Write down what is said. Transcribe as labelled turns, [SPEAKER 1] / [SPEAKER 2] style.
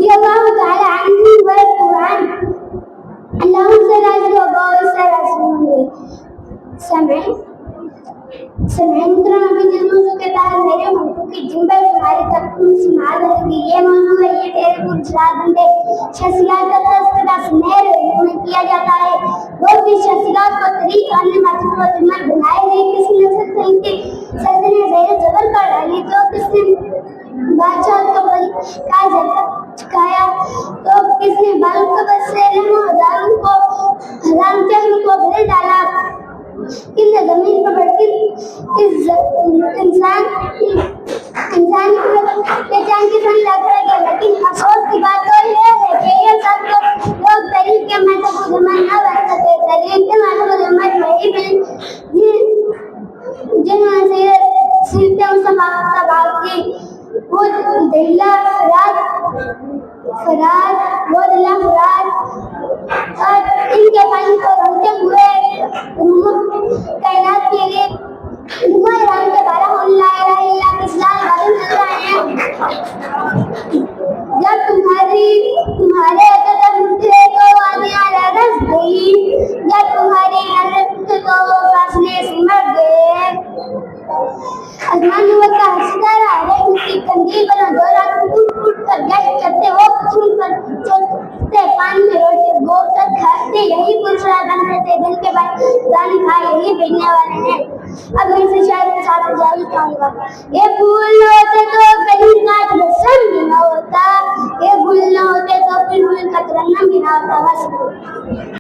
[SPEAKER 1] رضي الله تعالى عنه والقرآن اللهم صل على رسول سمعين نبی جس موضوع کے تحت میرے منٹو کی جن پر تمہاری تک سنا دیں یہ موضوع ہے یہ تیرے کو بندے شخصیات کا تذکرہ سنہرے علوم میں کیا جاتا ہے بہت سی شخصیات کو طریق آنے ماتم و تمہیں بنائے گئے کسی نے سکتے ان کے سردنے زیر جبر پر ڈالی تو کس نے بادشاہ کو کا جگہ چکایا تو کس نے بالوں کو بسے رہنوں ہزاروں کو ہزاروں چہروں کو بھرے ڈالا کس نے زمین پر بڑھ انسان پہچان کے سن لگ رہا ہے لیکن افسوس کی بات تو یہ ہے کہ یہ سب تو لوگ تحریک کے مذہب کو جمع نہ کر سکے تحریک کے مذہب کو جمع وہی جنہوں نے سیرت مصطفیٰ کی وہ دلہ فراد اور ان کے پانی کو روتے ہوئے کائنات کے لیے ایران کے 12 لا الہ الا اللہ کے اسلام قائم کر رہے ہیں جب تمہارے قدم اٹھے تو وادیاں لرز گئی جب تمہاری نظر تو فاصلے سمٹ گئے آسمان نور کا ستارہ ہے ان کی قندیل بنا دو رات ٹوٹ کر گشت کرتے وہ چھوٹ کر چلتے پانی میں روٹے گوشت تک کھاتے یہی پوچھنا بن رہتے دل کے بعد دان کھائے یہی بھیجنے والے ہیں اب میں سے شاید ساتھ جاوی چاہوں گا یہ پھول نہ ہوتے تو کہیں کا تبسم بھی نہ ہوتا یہ پھول نہ ہوتے تو پھر پھول کا ترنم بھی نہ ہوتا بس